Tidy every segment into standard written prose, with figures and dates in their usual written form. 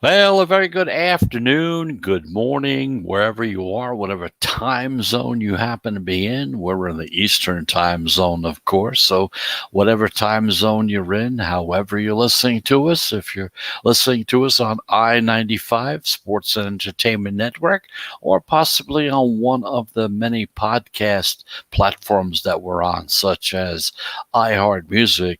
Well, a very good afternoon, good morning, wherever you are, whatever time zone you happen to be in. We're in the Eastern time zone, of course. So, whatever time zone you're in, however you're listening to us, if you're listening to us on I-95 Sports and Entertainment Network, or possibly on one of the many podcast platforms that we're on, such as iHeartMusic,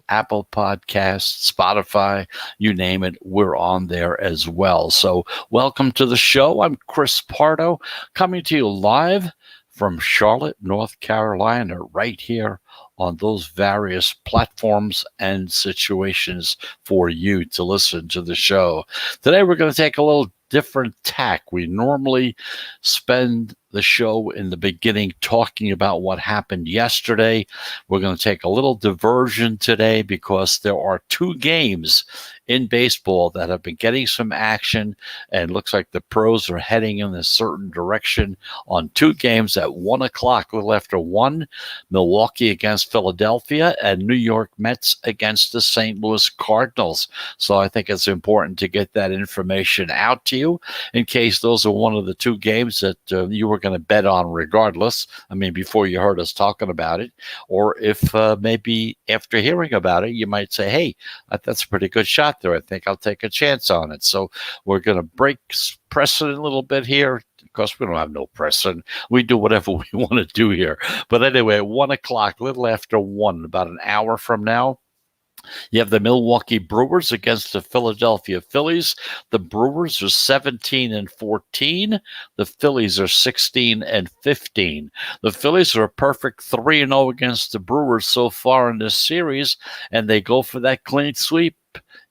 Apple Podcasts, Spotify, you name it, we're on there as well. So, welcome to the show. I'm Chris Pardo, coming to you live from Charlotte, North Carolina, right here on those various platforms and situations for you to listen to the show. Today, we're going to take a little different tack. We normally spend the show in the beginning talking about what happened yesterday. We're going to take a little diversion today because there are two games in baseball that have been getting some action, and it looks like the pros are heading in a certain direction on two games at 1 o'clock, a little after 1, Milwaukee against Philadelphia and New York Mets against the St. Louis Cardinals. So I think it's important to get that information out to you in case those are one of the two games that you were going to bet on regardless. I mean, before you heard us talking about it, or if maybe after hearing about it, you might say, hey, that's a pretty good shot there. I think I'll take a chance on it. So we're going to break precedent a little bit here. Of course, we don't have no precedent. We do whatever we want to do here. But anyway, 1 o'clock, a little after 1, about an hour from now, you have the Milwaukee Brewers against the Philadelphia Phillies. The Brewers are 17 and 14. The Phillies are 16 and 15. The Phillies are a perfect 3 and 0 against the Brewers so far in this series, and they go for that clean sweep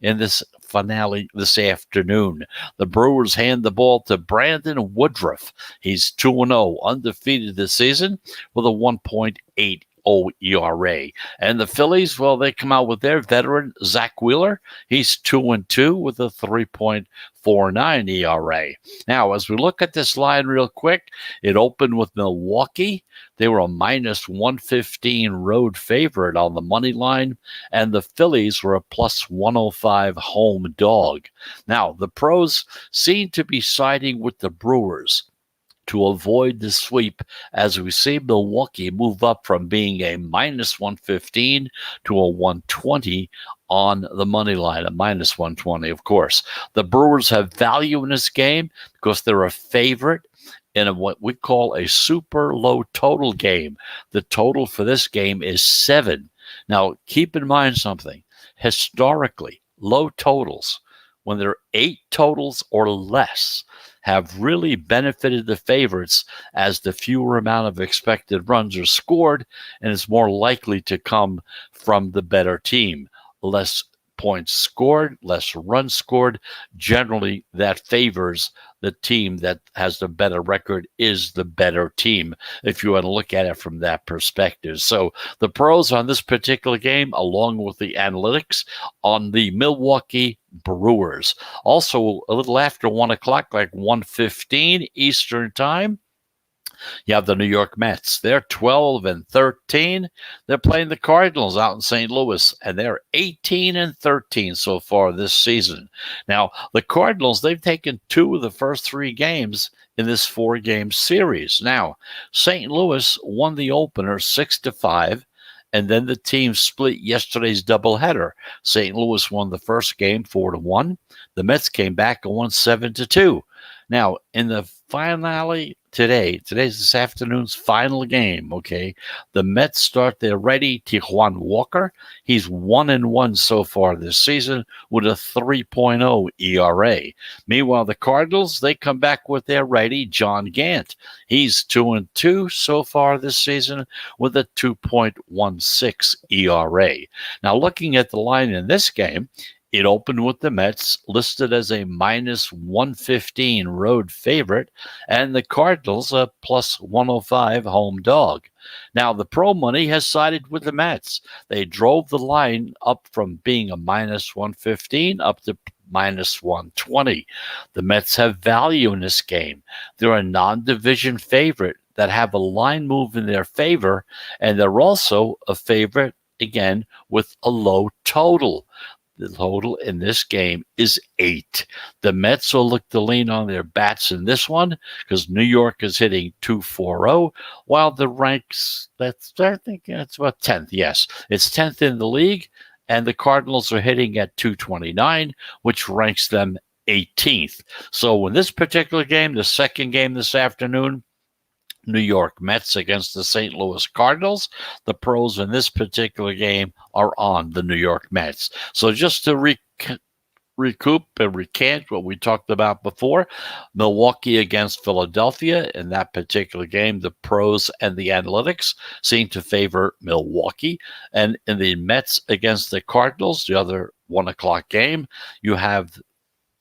in this finale this afternoon. The Brewers hand the ball to Brandon Woodruff. He's 2-0, undefeated this season with a 1.8 ERA. And the Phillies, well, they come out with their veteran, Zach Wheeler. He's 2-2 with a 3.49 ERA. Now, as we look at this line real quick, it opened with Milwaukee. They were a minus 115 road favorite on the money line, and the Phillies were a plus 105 home dog. Now, the pros seem to be siding with the Brewers to avoid the sweep as we see Milwaukee move up from being a minus 115 to a 120 on the money line, a minus 120, of course. The Brewers have value in this game because they're a favorite in what we call a super low total game. The total for this game is 7. Now, keep in mind something. Historically, low totals, when there are 8 totals or less, have really benefited the favorites as the fewer amount of expected runs are scored, and it's more likely to come from the better team. Less points scored, less runs scored. Generally, that favors the team that has the better record is the better team, if you want to look at it from that perspective. So the pros on this particular game, along with the analytics on the Milwaukee Brewers. Also, a little after 1 o'clock, like 1:15 Eastern Time, you have the New York Mets. They're 12 and 13. They're playing the Cardinals out in St. Louis, and they're 18 and 13 so far this season. Now, the Cardinals, they've taken 2 of the first 3 games in this 4-game series. Now, St. Louis won the opener 6-5. And then the team split yesterday's doubleheader. St. Louis won the first game 4-1. The Mets came back and won 7-2. Now, in the finale today's this afternoon's final game, okay? The Mets start their righty, Tijuan Walker. He's 1-1 so far this season with a 3.0 ERA. Meanwhile, the Cardinals, they come back with their righty, John Gant. He's 2-2 so far this season with a 2.16 ERA. Now, looking at the line in this game, it opened with the Mets listed as a minus 115 road favorite, and the Cardinals a plus 105 home dog. Now, the pro money has sided with the Mets. They drove the line up from being a minus 115 up to minus 120. The Mets have value in this game. They're a non-division favorite that have a line move in their favor, and they're also a favorite, again, with a low total. The total in this game is 8. The Mets will look to lean on their bats in this one because New York is hitting 240, while the ranks, I think that's about 10th. Yes, it's 10th in the league, and the Cardinals are hitting at 229, which ranks them 18th. So in this particular game, the second game this afternoon, New York Mets against the St. Louis Cardinals. The pros in this particular game are on the New York Mets. So just to recoup and recant what we talked about before, Milwaukee against Philadelphia. In that particular game, the pros and the analytics seem to favor Milwaukee. And in the Mets against the Cardinals, the other 1 o'clock game, you have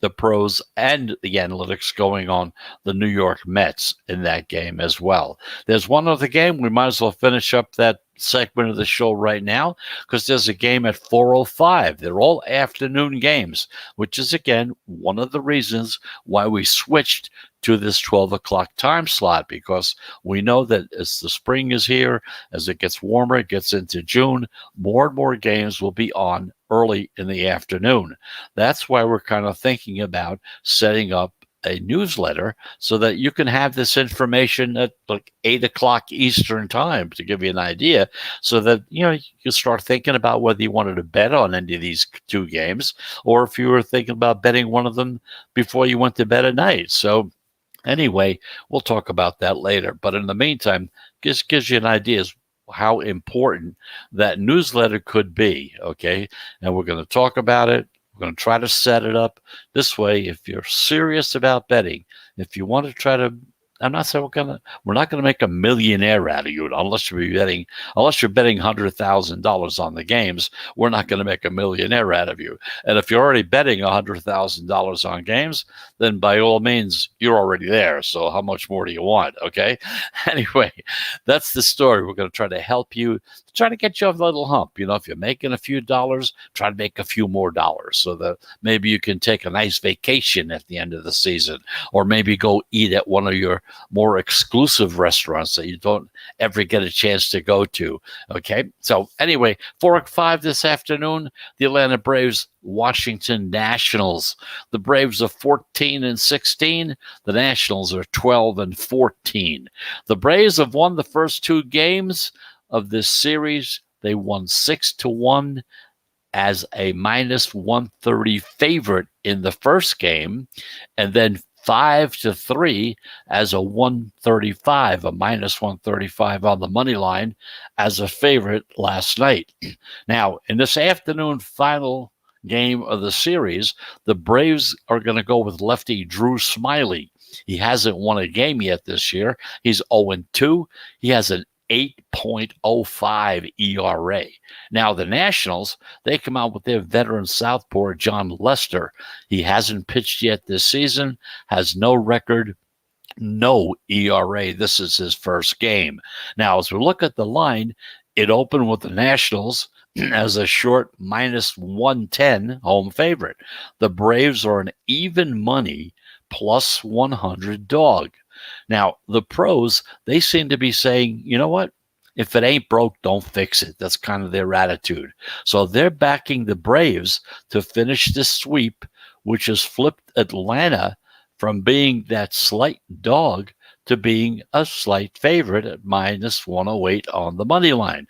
the pros and the analytics going on the New York Mets in that game as well. There's one other game. We might as well finish up that segment of the show right now because there's a game at 4:05. They're all afternoon games, which is, again, one of the reasons why we switched to this 12 o'clock time slot, because we know that as the spring is here, as it gets warmer, it gets into June, more and more games will be on early in the afternoon. That's why we're kind of thinking about setting up a newsletter so that you can have this information at like 8 o'clock Eastern time, to give you an idea, so that you can start thinking about whether you wanted to bet on any of these two games, or if you were thinking about betting one of them before you went to bed at night. So anyway, we'll talk about that later. But in the meantime, just gives you an idea of how important that newsletter could be, okay? And we're going to talk about it. We're going to try to set it up this way. If you're serious about betting, if you want to try to, I'm not saying we're not going to make a millionaire out of you unless you're betting $100,000 on the games. We're not going to make a millionaire out of you. And if you're already betting $100,000 on games, then by all means, you're already there. So how much more do you want? Okay. Anyway, that's the story. We're going to try to help you, try to get you off the little hump. If you're making a few dollars, try to make a few more dollars so that maybe you can take a nice vacation at the end of the season, or maybe go eat at one of your more exclusive restaurants that you don't ever get a chance to go to. Okay. So anyway, 4:05 this afternoon, the Atlanta Braves, Washington Nationals. The Braves are 14-16. The Nationals are 12-14. The Braves have won the first two games of this series. They won 6-1 as a -130 favorite in the first game, and then 5-3 as a -135 on the money line as a favorite last night. Now, in this afternoon final game of the series, the Braves are going to go with lefty Drew Smyly. He hasn't won a game yet this year. He's 0-2. He has an 8.05 ERA. Now, the Nationals, they come out with their veteran southpaw, John Lester. He hasn't pitched yet this season, has no record, no ERA. This is his first game. Now, as we look at the line, it opened with the Nationals as a short -110 home favorite. The Braves are an even money +100 dog. Now, the pros, they seem to be saying, you know what? If it ain't broke, don't fix it. That's kind of their attitude. So they're backing the Braves to finish this sweep, which has flipped Atlanta from being that slight dog to being a slight favorite at -108 on the money line.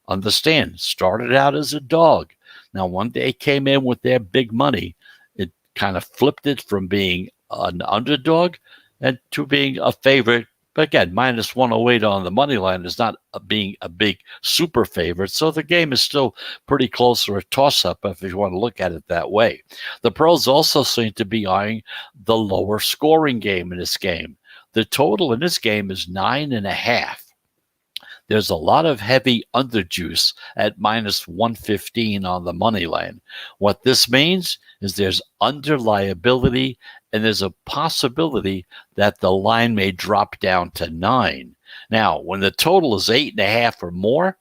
Understand, started out as a dog. Now, when they came in with their big money, it kind of flipped it from being an underdog and to being a favorite. But again, -108 on the money line is not being a big super favorite. So the game is still pretty close, or a toss-up if you want to look at it that way. The pros also seem to be eyeing the lower scoring game in this game. The total in this game is 9.5. There's a lot of heavy underjuice at -115 on the money line. What this means is there's under liability, and there's a possibility that the line may drop down to 9. Now, when the total is 8.5 or more,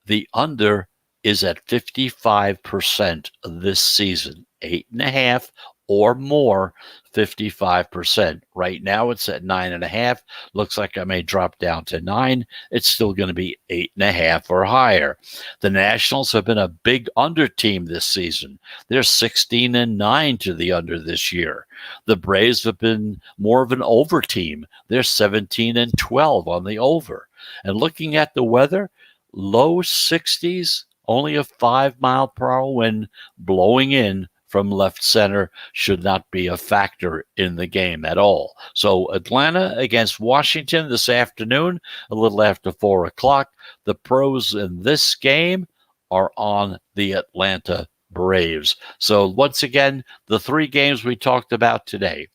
the under is at 55% this season. 8.5 or more, 55%. Right now it's at 9.5. Looks like I may drop down to 9. It's still going to be 8.5 or higher. The Nationals have been a big under team this season. They're 16-9 to the under this year. The Braves have been more of an over team. They're 17-12 on the over. And looking at the weather, low 60s, only a 5-mile-per-hour wind blowing in from left center should not be a factor in the game at all. So Atlanta against Washington this afternoon, a little after 4 o'clock. The pros in this game are on the Atlanta Braves. So once again, the 3 games we talked about today,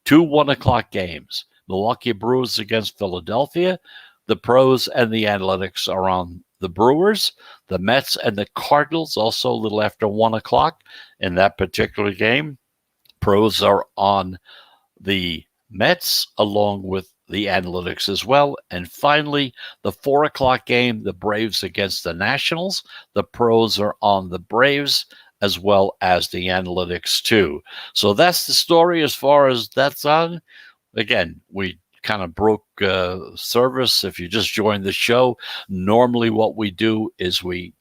2 1 o'clock games. Milwaukee Brewers against Philadelphia. The pros and the analytics are on the Brewers. The Mets and the Cardinals also a little after 1 o'clock in that particular game. Pros are on the Mets along with the analytics as well. And finally, the 4 o'clock game, the Braves against the Nationals. The pros are on the Braves as well as the analytics too. So that's the story as far as that's on. Again, we kind of broke service. If you just joined the show, normally what we do is we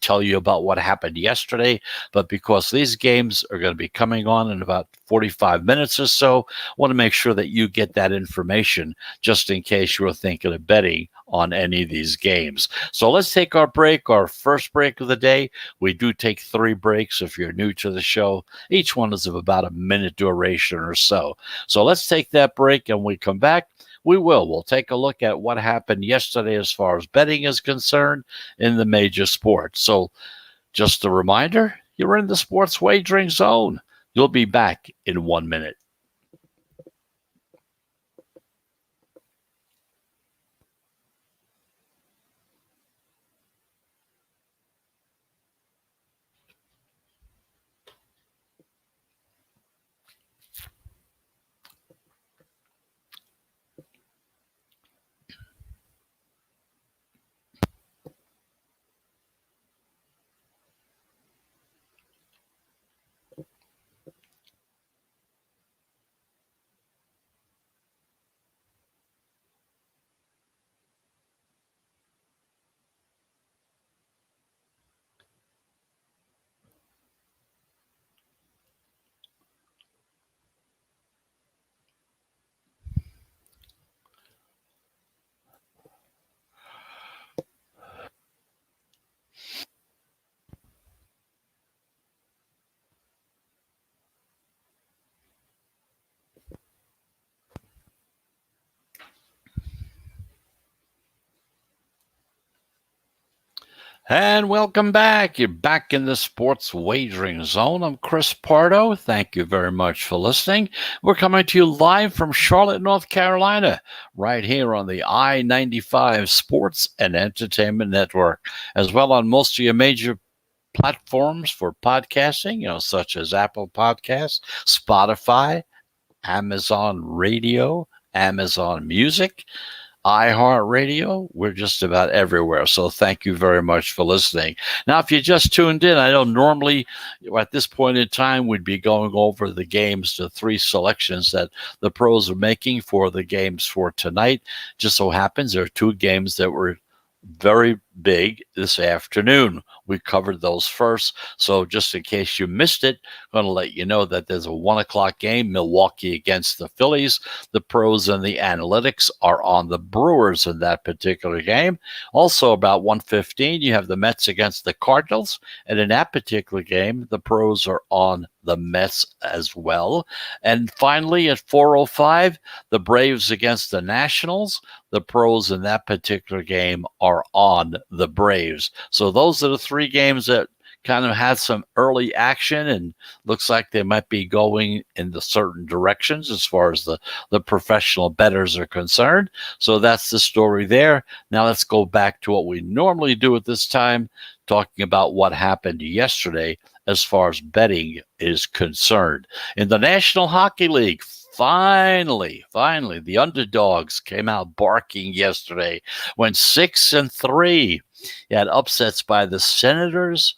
tell you about what happened yesterday, but because these games are going to be coming on in about 45 minutes or so, I want to make sure that you get that information just in case you're thinking of betting on any of these games. So let's take our break, our first break of the day. We do take 3 breaks if you're new to the show. Each one is of about a minute duration or so. So let's take that break, and when we come back, we'll take a look at what happened yesterday as far as betting is concerned in the major sports. So just a reminder, you're in the sports wagering zone. You'll be back in 1 minute. And welcome back. You're back in the sports wagering zone. I'm Chris Pardo. Thank you very much for listening. We're coming to you live from Charlotte, North Carolina, right here on the I-95 Sports and Entertainment Network, as well on most of your major platforms for podcasting, such as Apple Podcasts, Spotify, Amazon Radio, Amazon Music, iHeartRadio. We're just about everywhere. So thank you very much for listening. Now, if you just tuned in, I know normally at this point in time, we'd be going over the games, the 3 selections that the pros are making for the games for tonight. Just so happens there are 2 games that were very big this afternoon. We covered those first. So just in case you missed it, I'm going to let you know that there's a 1 o'clock game, Milwaukee against the Phillies. The pros and the analytics are on the Brewers in that particular game. Also about 1:15, you have the Mets against the Cardinals. And in that particular game, the pros are on the Mets as well. And finally, at 4:05, the Braves against the Nationals. The pros in that particular game are on the Braves. So those are the 3 games that kind of had some early action, and looks like they might be going in the certain directions as far as the professional bettors are concerned. So that's the story there. Now let's go back to what we normally do at this time, talking about what happened yesterday as far as betting is concerned. In the National Hockey League, finally, the underdogs came out barking yesterday, went 6-3. You had upsets by the Senators,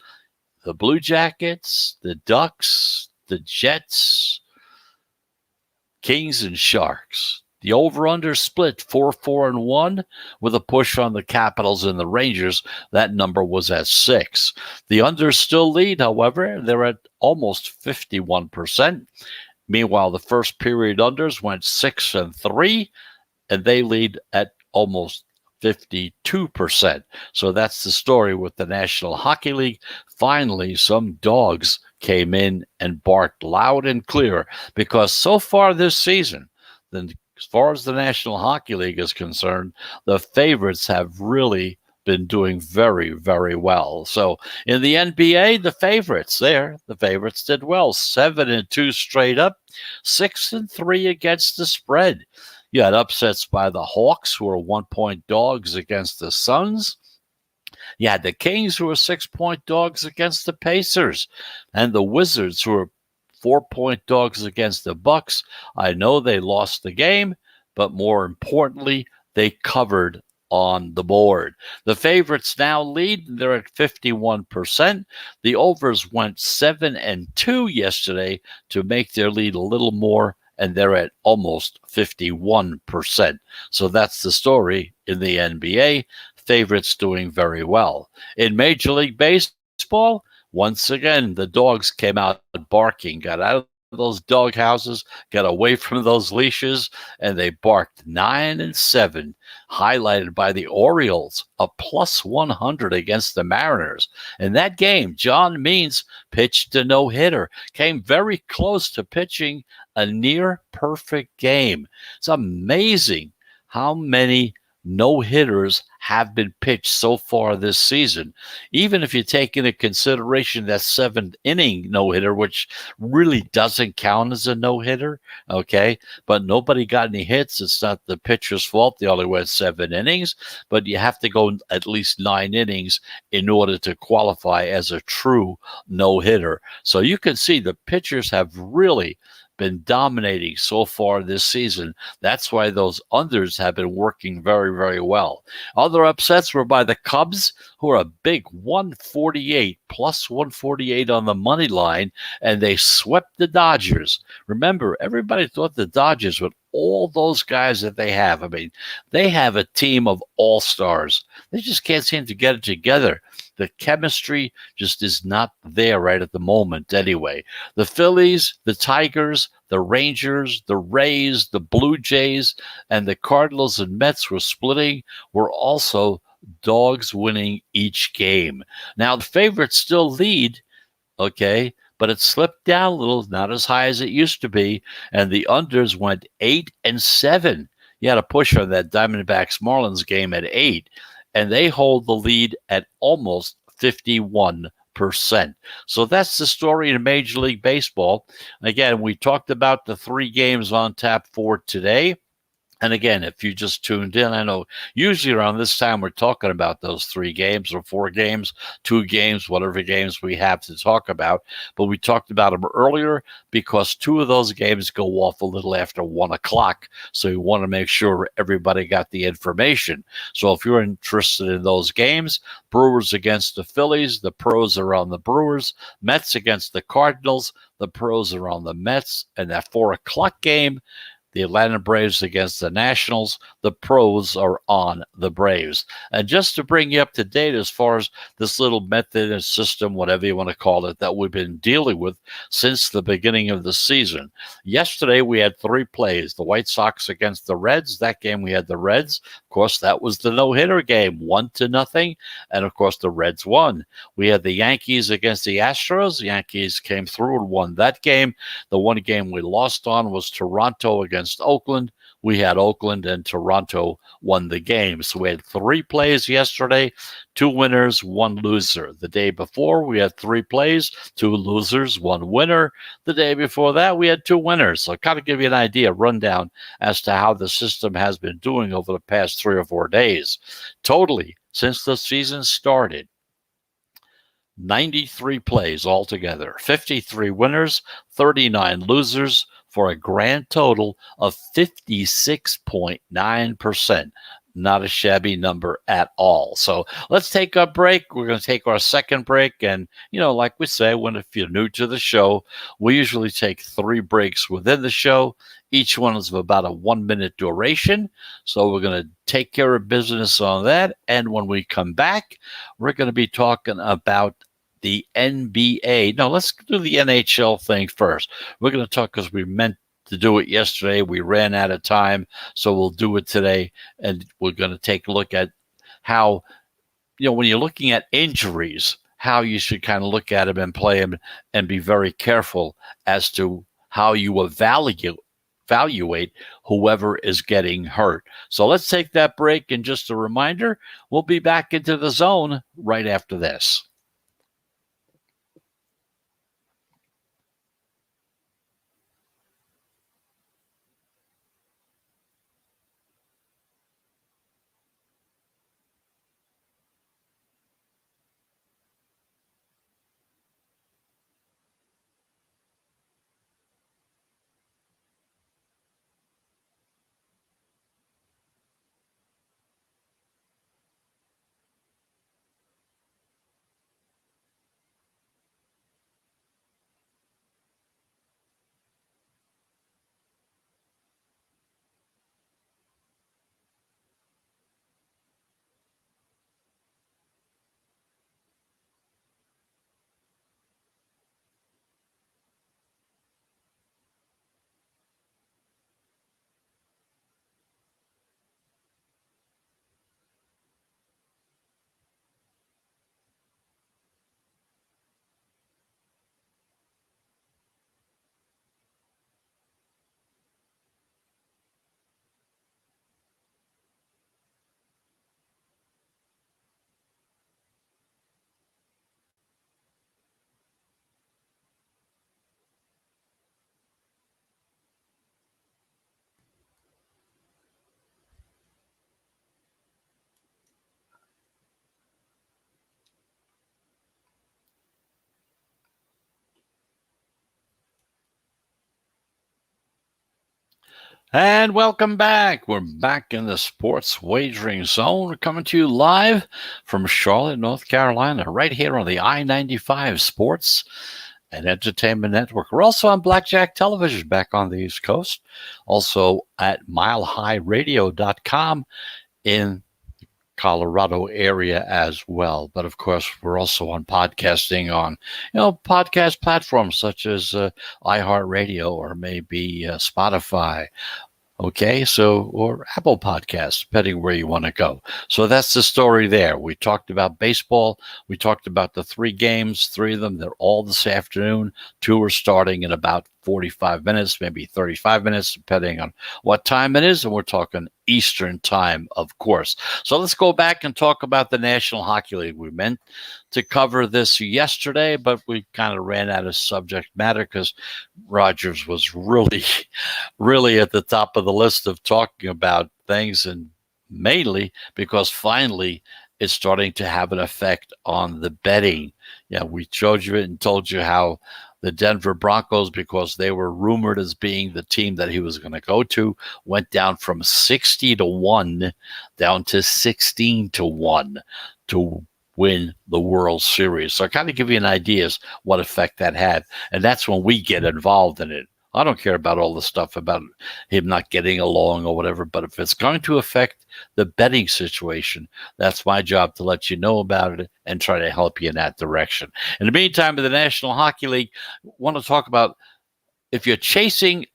the Blue Jackets, the Ducks, the Jets, Kings, and Sharks. The over-under split 4-4-1 with a push on the Capitals and the Rangers. That number was at 6. The unders still lead, however. They're at almost 51%. Meanwhile, the first period unders went 6-3, and they lead at almost 52%. So that's the story with the National Hockey League. Finally, some dogs came in and barked loud and clear, because so far this season, as far as the National Hockey League is concerned, the favorites have really been doing very, very well. So in the NBA, the favorites did well. 7-2 straight up, 6-3 against the spread. You had upsets by the Hawks, who were 1-point dogs against the Suns. You had the Kings, who were 6-point dogs against the Pacers, and the Wizards, who were 4-point dogs against the Bucks. I know they lost the game, but more importantly, they covered on the board. The favorites now lead. They're at 51%. The overs went 7-2 yesterday to make their lead a little more, and they're at almost 51%. So that's the story in the NBA. Favorites doing very well. In Major League Baseball, once again, the dogs came out barking, got out of those dog houses, got away from those leashes, and they barked 9-7, highlighted by the Orioles, a +100 against the Mariners. In that game, John Means pitched a no-hitter, came very close to pitching a near-perfect game. It's amazing how many no-hitters have been pitched so far this season. Even if you take into consideration that 7th-inning no-hitter, which really doesn't count as a no-hitter, okay? But nobody got any hits. It's not the pitcher's fault. They only went 7 innings, but you have to go at least 9 innings in order to qualify as a true no-hitter. So you can see the pitchers have really been dominating so far this season. That's why those unders have been working very, very well. Other upsets were by the Cubs, who are a big 148, +148 on the money line, and they swept the Dodgers. Remember, everybody thought the Dodgers would all those guys that they have. I mean, they have a team of all-stars. They just can't seem to get it together. The chemistry just is not there right at the moment anyway. The Phillies, the Tigers, the Rangers, the Rays, the Blue Jays, and the Cardinals and Mets were splitting, were also dogs winning each game. Now, the favorites still lead, okay, but it slipped down a little, not as high as it used to be, and the unders went 8-7. You had a push on that Diamondbacks-Marlins game at 8, and they hold the lead at almost 51%. So that's the story in Major League Baseball. Again, we talked about the 3 games on tap for today. And again, if you just tuned in, I know usually around this time we're talking about those 3 games or 4 games, 2 games, whatever games we have to talk about. But we talked about them earlier because 2 of those games go off a little after 1 o'clock. So we want to make sure everybody got the information. So if you're interested in those games, Brewers against the Phillies, the pros are on the Brewers. Mets against the Cardinals, the pros are on the Mets. And that 4 o'clock game, the Atlanta Braves against the Nationals, the pros are on the Braves. And just to bring you up to date as far as this little method and system, whatever you want to call it, that we've been dealing with since the beginning of the season. Yesterday, we had 3 plays. The White Sox against the Reds. That game, we had the Reds. Of course, that was the no-hitter game, 1-0. And, of course, the Reds won. We had the Yankees against the Astros. The Yankees came through and won that game. The one game we lost on was Toronto against Oakland. We had Oakland, and Toronto won the game. So we had 3 plays yesterday, 2 winners, 1 loser. The day before, we had 3 plays, 2 losers, 1 winner. The day before that, we had 2 winners. So I kind of give you an idea, rundown as to how the system has been doing over the past 3 or 4 days. Totally, since the season started, 93 plays altogether, 53 winners, 39 losers, for a grand total of 56.9%. not a shabby number at all. So let's take a break. We're going to take our second break. And, like we say, if you're new to the show, we usually take 3 breaks within the show. Each one is of about a 1-minute duration. So we're going to take care of business on that. And when we come back, we're going to be talking about the NBA. No, let's do the NHL thing first. We're going to talk because we meant to do it yesterday. We ran out of time, so we'll do it today. And we're going to take a look at how, when you're looking at injuries, how you should kind of look at them and play them and be very careful as to how you evaluate whoever is getting hurt. So let's take that break. And just a reminder, we'll be back into the zone right after this. And welcome back. We're back in the sports wagering zone. We're coming to you live from Charlotte, North Carolina, right here on the I-95 Sports and Entertainment Network. We're also on Blackjack Television back on the East Coast, also at milehighradio.com in Colorado area as well. But of course, we're also on podcasting on, podcast platforms such as iHeartRadio or maybe Spotify. Okay, so, or Apple Podcasts, depending where you want to go. So that's the story there. We talked about baseball. We talked about the 3 games, 3 of them. They're all this afternoon. 2 are starting in about 45 minutes, maybe 35 minutes, depending on what time it is. And we're talking Eastern time, of course. So let's go back and talk about the National Hockey League. We meant to cover this yesterday, but we kind of ran out of subject matter because Rogers was really at the top of the list of talking about things, and mainly because finally it's starting to have an effect on the betting. Yeah, we showed you it and told you how the Denver Broncos, because they were rumored as being the team that he was going to go to, went down from 60-1 down to 16-1 to win the World Series. So I kind of give you an idea as what effect that had. And that's when we get involved in it. I don't care about all the stuff about him not getting along or whatever, but if it's going to affect the betting situation, that's my job to let you know about it and try to help you in that direction. In the meantime, in the National Hockey League, I want to talk about if you're chasing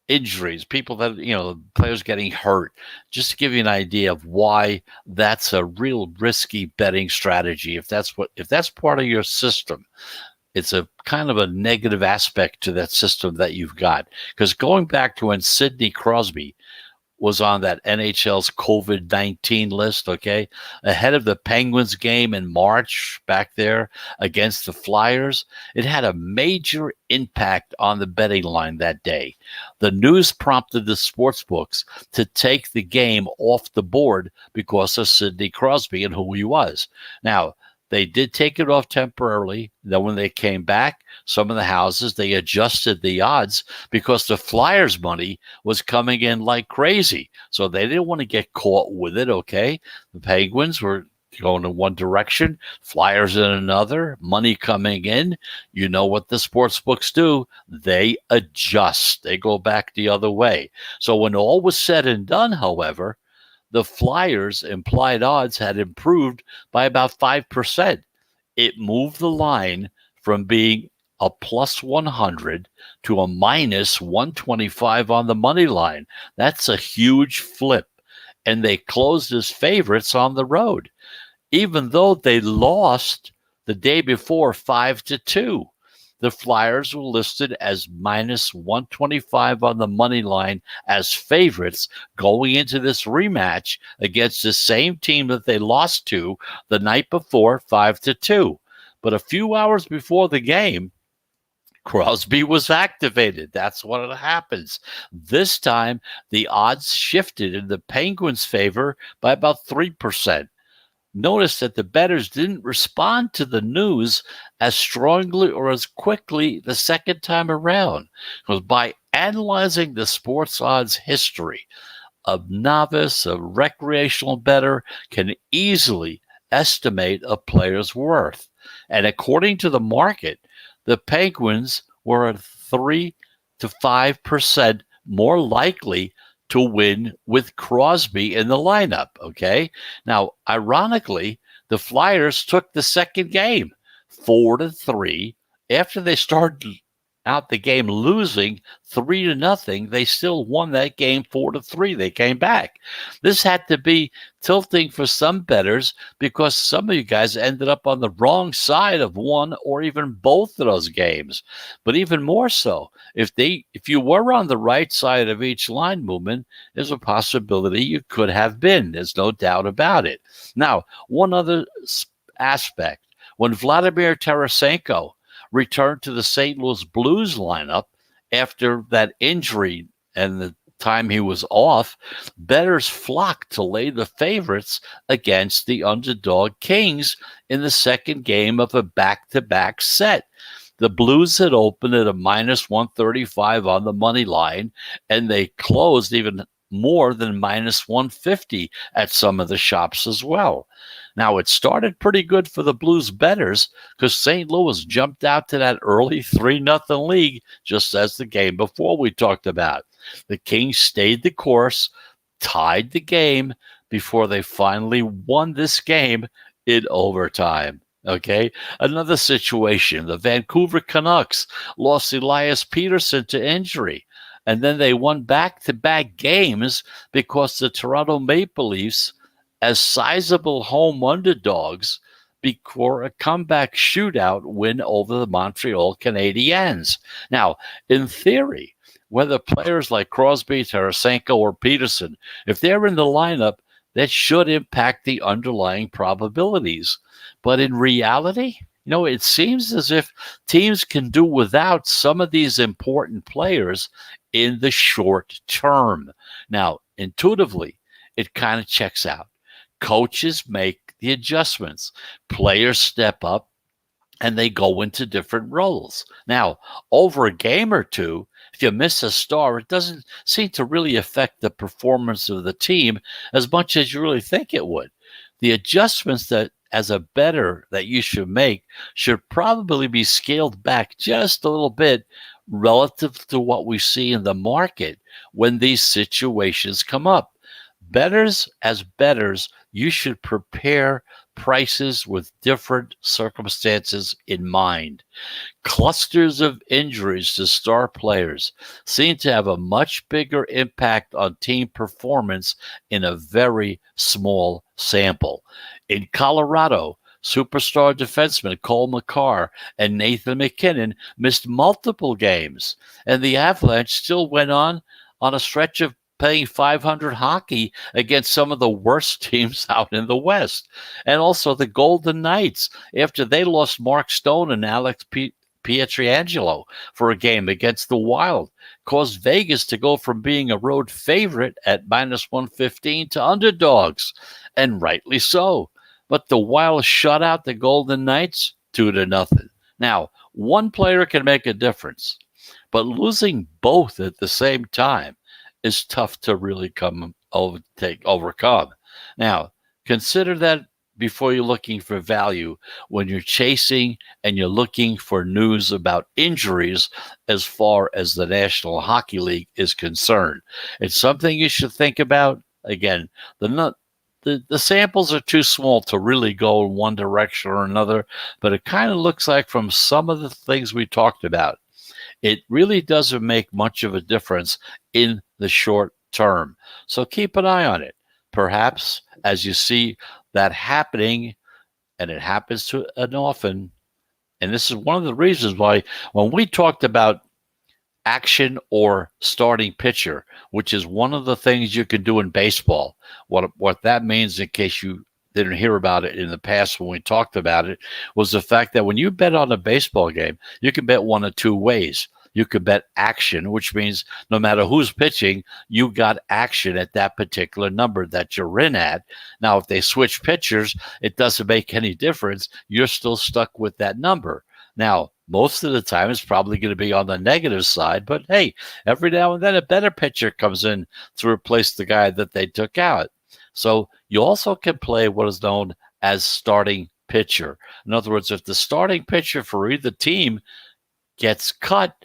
injuries, people that, players getting hurt, just to give you an idea of why that's a real risky betting strategy. If that's part of your system, it's a kind of a negative aspect to that system that you've got. Because going back to when Sidney Crosby was on that NHL's COVID-19 list, okay, ahead of the Penguins game in March back there against the Flyers, it had a major impact on the betting line that day. The news prompted the sportsbooks to take the game off the board because of Sidney Crosby and who he was. Now, They did take it off temporarily. Then when they came back, some of the houses, they adjusted the odds because the Flyers money was coming in like crazy. So they didn't want to get caught with it, okay? The Penguins were going in one direction, Flyers in another, money coming in. You know what the sports books do? They adjust. They go back the other way. So when all was said and done, however, the Flyers' implied odds had improved by about 5%. It moved the line from being a plus 100 to a minus 125 on the money line. That's a huge flip. And they closed as favorites on the road, even though they lost the day before 5-2. The Flyers were listed as minus 125 on the money line as favorites going into this rematch against the same team that they lost to the night before, 5-2. But a few hours before the game, Crosby was activated. That's what happens. This time, the odds shifted in the Penguins' favor by about 3%. Notice that the bettors didn't respond to the news as strongly or as quickly the second time around. Because by analyzing the sports odds history, a novice, a recreational bettor can easily estimate a player's worth. And according to the market, the Penguins were at 3 to 5% more likely to win with Crosby in the lineup, okay? Now, ironically, the Flyers took the second game 4-3. After they started out the game losing 3-0, they still won that game 4-3. They came back. This had to be tilting for some bettors because some of you guys ended up on the wrong side of one or even both of those games. But even more so, if you were on the right side of each line movement, there's a possibility you could have been. There's no doubt about it. Now, one other aspect. When Vladimir Tarasenko returned to the St. Louis Blues lineup after that injury and the time he was off, bettors flocked to lay the favorites against the underdog Kings in the second game of a back-to-back set. The Blues had opened at a minus 135 on the money line, and they closed even more than minus 150 at some of the shops as well. Now, it started pretty good for the Blues bettors because St. Louis jumped out to that early 3-0 lead, just as the game before we talked about. The Kings stayed the course, tied the game before they finally won this game in overtime. Okay, another situation. The Vancouver Canucks lost Elias Pettersson to injury, and then they won back-to-back games because the Toronto Maple Leafs, as sizable home underdogs, before a comeback shootout win over the Montreal Canadiens. Now, in theory, whether players like Crosby, Tarasenko, or Pettersson, if they're in the lineup, that should impact the underlying probabilities. But in reality, it seems as if teams can do without some of these important players in the short term. Now, intuitively, it kind of checks out. Coaches make the adjustments. Players step up and they go into different roles. Now, over a game or two, if you miss a star, it doesn't seem to really affect the performance of the team as much as you really think it would. The adjustments that as a bettor that you should make should probably be scaled back just a little bit relative to what we see in the market when these situations come up. Bettors, you should prepare prices with different circumstances in mind. Clusters of injuries to star players seem to have a much bigger impact on team performance in a very small sample. In Colorado, superstar defensemen Cole Makar and Nathan MacKinnon missed multiple games, and the Avalanche still went on a stretch of playing .500 hockey against some of the worst teams out in the West. And also the Golden Knights, after they lost Mark Stone and Alex Pietrangelo for a game against the Wild, caused Vegas to go from being a road favorite at minus 115 to underdogs, and rightly so. But the Wild shut out the Golden Knights 2-0. Now, one player can make a difference, but losing both at the same time is tough to really overcome. Now, consider that before you're looking for value when you're chasing and you're looking for news about injuries as far as the National Hockey League is concerned. It's something you should think about. Again, the samples are too small to really go in one direction or another, but it kind of looks like from some of the things we talked about, it really doesn't make much of a difference in the short term. So keep an eye on it. Perhaps as you see that happening, and it happens to an often, and this is one of the reasons why when we talked about action or starting pitcher, which is one of the things you can do in baseball. What that means, in case you didn't hear about it in the past when we talked about it, was the fact that when you bet on a baseball game, you can bet one of two ways. You could bet action, which means no matter who's pitching, you got action at that particular number that you're in at. Now, if they switch pitchers, it doesn't make any difference. You're still stuck with that number. Now, most of the time, it's probably going to be on the negative side, but hey, every now and then a better pitcher comes in to replace the guy that they took out. So you also can play what is known as starting pitcher. In other words, if the starting pitcher for either team gets cut,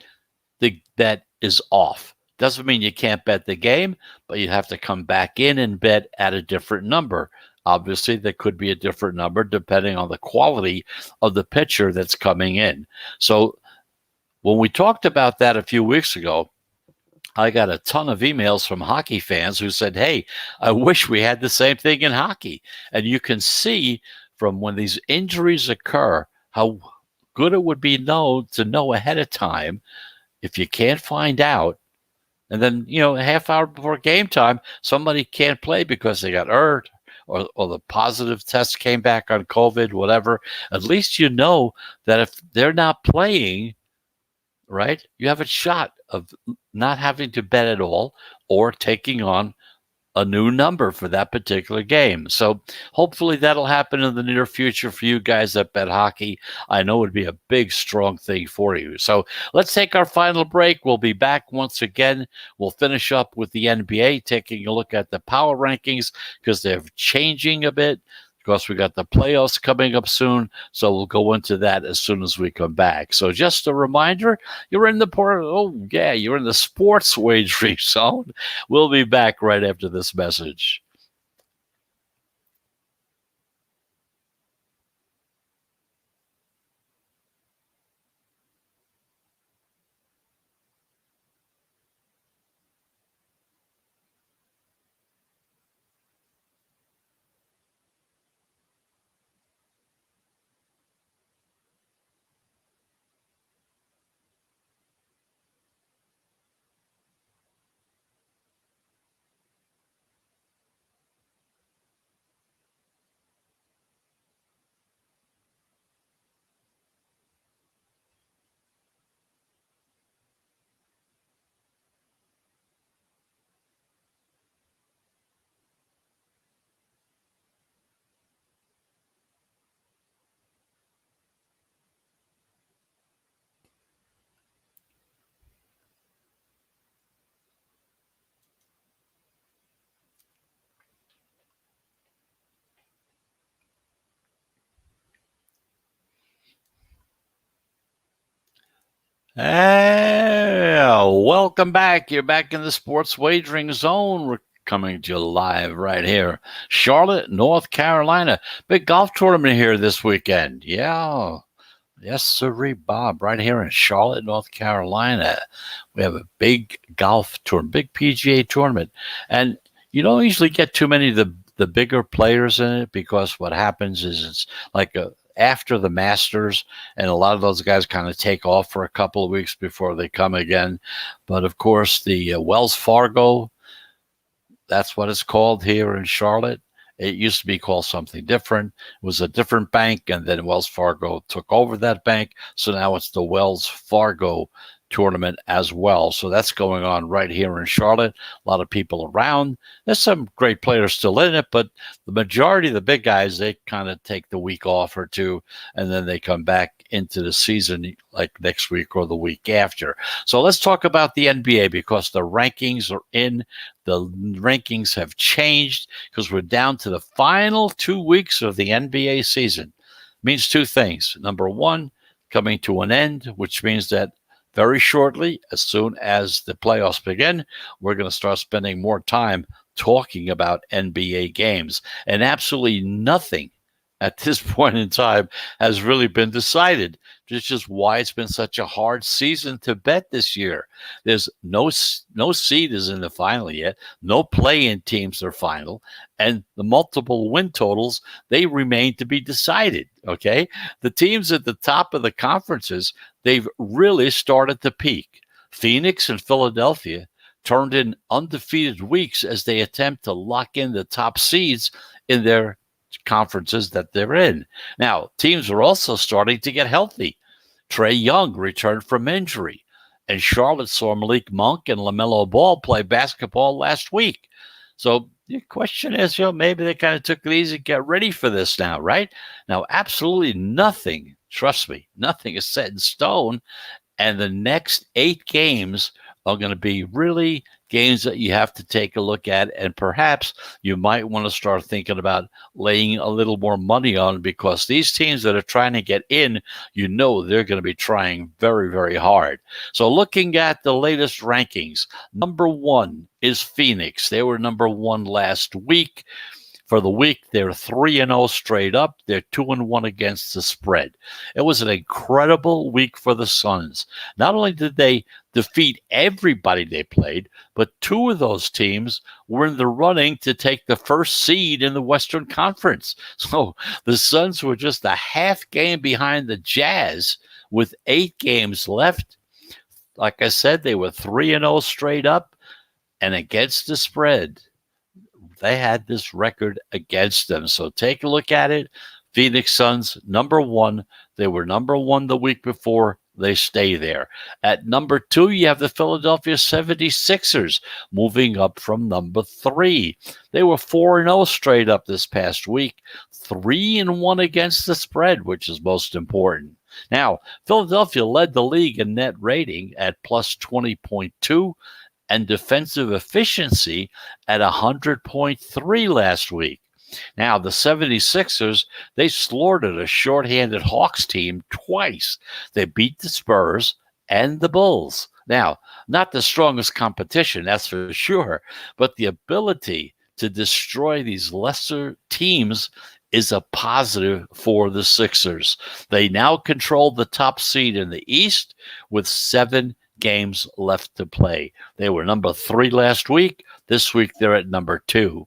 the bet is off. Doesn't mean you can't bet the game, but you have to come back in and bet at a different number. Obviously, there could be a different number depending on the quality of the pitcher that's coming in. So when we talked about that a few weeks ago, I got a ton of emails from hockey fans who said, hey, I wish we had the same thing in hockey. And you can see from when these injuries occur how good it would be to know ahead of time. If you can't find out, and then, a half hour before game time, somebody can't play because they got hurt or the positive test came back on COVID, whatever, at least you know that if they're not playing, right, you have a shot of not having to bet at all or taking on a new number for that particular game. So hopefully that'll happen in the near future for you guys that bet hockey. I know it would be a big, strong thing for you. So let's take our final break. We'll be back once again. We'll finish up with the NBA, taking a look at the power rankings because they're changing a bit. Of course, we got the playoffs coming up soon, so we'll go into that as soon as we come back. So just a reminder, you're in the sports wagering zone. We'll be back right after this message. Welcome back. You're back in the sports wagering zone. We're coming to you live right here, Charlotte, North Carolina. Big golf tournament here this weekend. Yeah. Yes, sirree, Bob, right here in Charlotte, North Carolina. We have a big golf tournament, big PGA tournament. And you don't usually get too many of the bigger players in it because what happens is it's like after the Masters, and a lot of those guys kind of take off for a couple of weeks before they come again. But, of course, the Wells Fargo, that's what it's called here in Charlotte. It used to be called something different. It was a different bank, and then Wells Fargo took over that bank. So now it's the Wells Fargo tournament as well. So that's going on right here in Charlotte. A lot of people around. There's some great players still in it, but the majority of the big guys, they kind of take the week off or two, and then they come back into the season like next week or the week after. So let's talk about the NBA because the rankings are in. The rankings have changed because we're down to the final 2 weeks of the NBA season. It means two things. Number one, coming to an end, which means that very shortly, as soon as the playoffs begin, we're going to start spending more time talking about NBA games. And absolutely nothing at this point in time has really been decided. It's just why it's been such a hard season to bet this year. There's no seed is in the final yet. No play-in teams are final. And the multiple win totals, they remain to be decided, okay? The teams at the top of the conferences, they've really started to peak. Phoenix and Philadelphia turned in undefeated weeks as they attempt to lock in the top seeds in their conferences that they're in. Now, teams are also starting to get healthy. Trae Young returned from injury, and Charlotte saw Malik Monk and LaMelo Ball play basketball last week. So the question is, maybe they kind of took it easy, get ready for this now, right? Now, absolutely nothing, trust me, nothing is set in stone, and the next 8 games are going to be really games that you have to take a look at, and perhaps you might want to start thinking about laying a little more money on, because these teams that are trying to get in, they're going to be trying very, very hard. So looking at the latest rankings, number 1 is Phoenix. They were number 1 last week. For the week, they're 3-0 straight up. They're 2-1 against the spread. It was an incredible week for the Suns. Not only did they defeat everybody they played, but 2 of those teams were in the running to take the first seed in the Western Conference. So the Suns were just a half game behind the Jazz with 8 games left. Like I said, they were 3-0 straight up, and against the spread, they had this record against them. So take a look at it. Phoenix Suns, number 1. They were number 1 the week before. They stay there. At number 2, you have the Philadelphia 76ers moving up from number 3. They were 4-0 straight up this past week, 3-1 against the spread, which is most important. Now, Philadelphia led the league in net rating at plus 20.2 and defensive efficiency at 100.3 last week. Now, the 76ers, they slaughtered a shorthanded Hawks team twice. They beat the Spurs and the Bulls. Now, not the strongest competition, that's for sure, but the ability to destroy these lesser teams is a positive for the Sixers. They now control the top seed in the East with 7 games left to play. They were number 3 last week. This week, they're at number 2.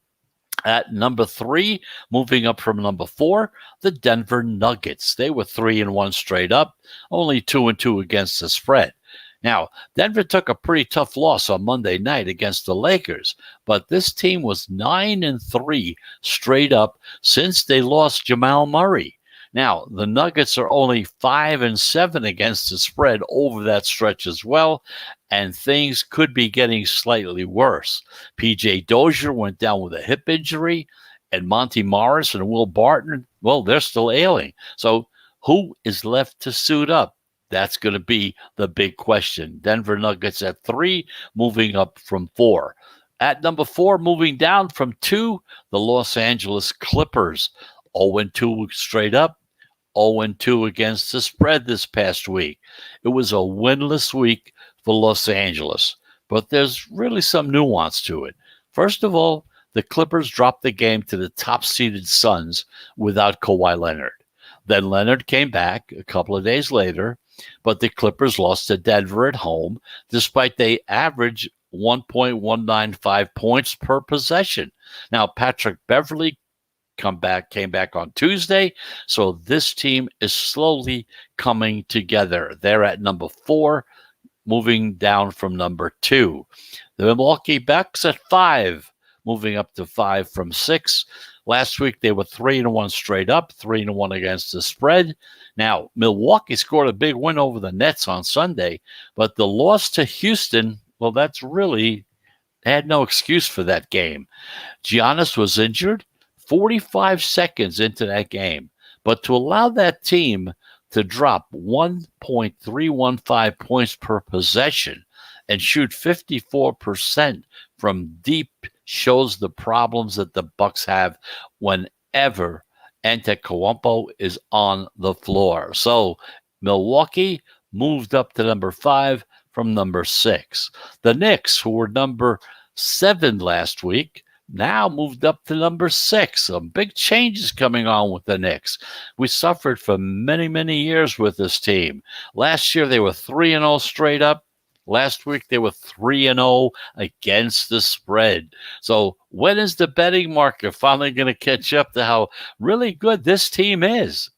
At number 3, moving up from number 4, the Denver Nuggets. They were 3-1 straight up, only 2-2 against the spread. Now, Denver took a pretty tough loss on Monday night against the Lakers, but this team was 9-3 straight up since they lost Jamal Murray. Now, the Nuggets are only 5-7 against the spread over that stretch as well, and things could be getting slightly worse. P.J. Dozier went down with a hip injury, and Monty Morris and Will Barton, well, they're still ailing. So who is left to suit up? That's going to be the big question. Denver Nuggets at 3, moving up from 4. At number 4, moving down from 2, the Los Angeles Clippers. 0-2 straight up, 0-2 against the spread this past week. It was a winless week for Los Angeles, but there's really some nuance to it. First of all, the Clippers dropped the game to the top-seeded Suns without Kawhi Leonard. Then Leonard came back a couple of days later, but the Clippers lost to Denver at home, despite they average 1.195 points per possession. Now, Patrick Beverley came back on Tuesday, so this team is slowly coming together. They're at number 4, moving down from number 2. The Milwaukee Bucks at 5, moving up to 5 from 6. Last week, they were 3-1 straight up, 3-1 against the spread. Now, Milwaukee scored a big win over the Nets on Sunday, but the loss to Houston, well, that's really had no excuse for that game. Giannis was injured 45 seconds into that game. But to allow that team to drop 1.315 points per possession and shoot 54% from deep shows the problems that the Bucks have whenever Antetokounmpo is on the floor. So Milwaukee moved up to number 5 from number 6. The Knicks, who were number 7 last week, now moved up to number 6. Some big changes coming on with the Knicks. We suffered for many, many years with this team. Last year, they were 3-0 straight up. Last week, they were 3-0 against the spread. So when is the betting market finally going to catch up to how really good this team is?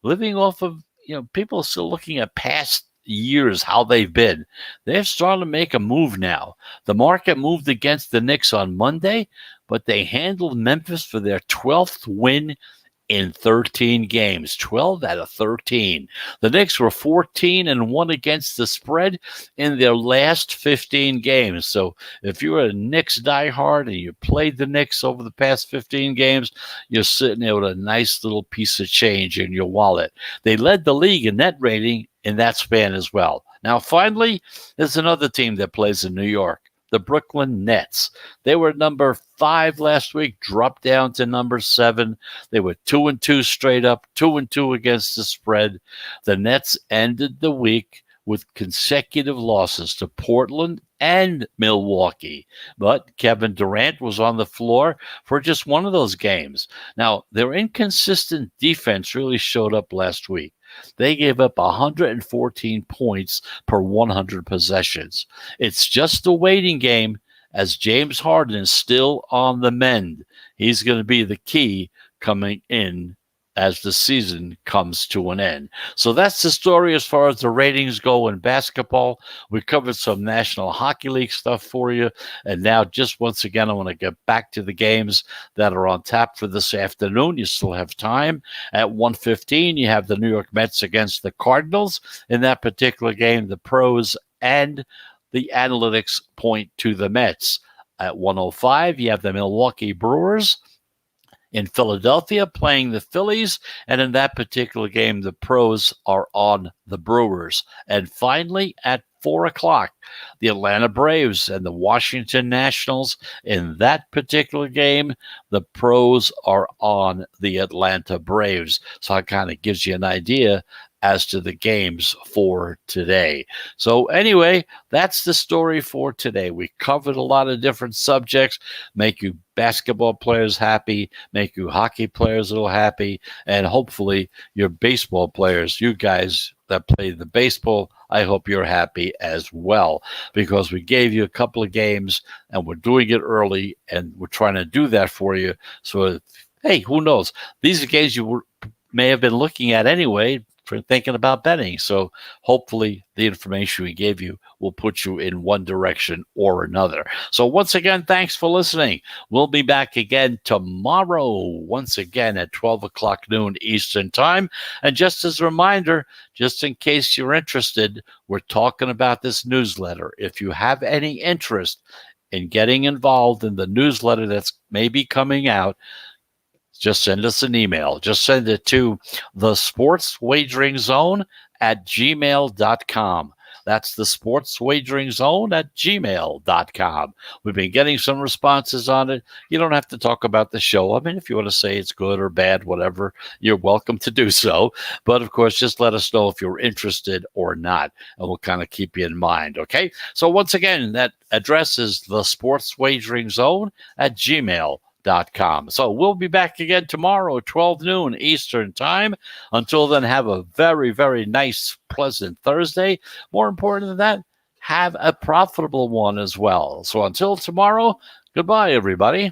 Living off of, people are still looking at past years, how they've been. They're starting to make a move now. The market moved against the Knicks on Monday, but they handled Memphis for their 12th win in 13 games, 12 out of 13. The Knicks were 14-1 against the spread in their last 15 games. So if you're a Knicks diehard and you played the Knicks over the past 15 games, you're sitting there with a nice little piece of change in your wallet. They led the league in net rating in that span as well. Now, finally, there's another team that plays in New York, the Brooklyn Nets. They were number 5 last week, dropped down to number 7. They were 2-2 straight up, 2-2 against the spread. The Nets ended the week with consecutive losses to Portland and Milwaukee. But Kevin Durant was on the floor for just one of those games. Now, their inconsistent defense really showed up last week. They gave up 114 points per 100 possessions. It's just a waiting game as James Harden is still on the mend. He's going to be the key coming in as the season comes to an end. So that's the story as far as the ratings go in basketball. We covered some National Hockey League stuff for you. And now just once again, I want to get back to the games that are on tap for this afternoon. You still have time. At 1:15, you have the New York Mets against the Cardinals. In that particular game, the pros and the analytics point to the Mets. At 1:05, you have the Milwaukee Brewers in Philadelphia playing the Phillies, and in that particular game, the pros are on the Brewers. And finally, at 4 o'clock, the Atlanta Braves and the Washington Nationals. In that particular game, the pros are on the Atlanta Braves. So it kind of gives you an idea as to the games for today. So anyway, that's the story for today. We covered a lot of different subjects, make you basketball players happy, make you hockey players a little happy, and hopefully your baseball players, you guys that play the baseball, I hope you're happy as well, because we gave you a couple of games and we're doing it early and we're trying to do that for you. So, hey, who knows? These are games you may have been looking at anyway, for thinking about betting. So hopefully the information we gave you will put you in one direction or another. So once again, thanks for listening. We'll be back again tomorrow, once again at 12 o'clock noon Eastern time. And just as a reminder, just in case you're interested, we're talking about this newsletter. If you have any interest in getting involved in the newsletter that's maybe coming out, just send us an email. Just send it to thesportswageringzone@gmail.com. That's thesportswageringzone@gmail.com. We've been getting some responses on it. You don't have to talk about the show. I mean, if you want to say it's good or bad, whatever, you're welcome to do so. But of course, just let us know if you're interested or not, and we'll kind of keep you in mind, okay? So once again, that address is thesportswageringzone@gmail.com. So we'll be back again tomorrow, 12 noon Eastern time. Until then, have a very, very nice, pleasant Thursday. More important than that, have a profitable one as well. So until tomorrow, goodbye, everybody.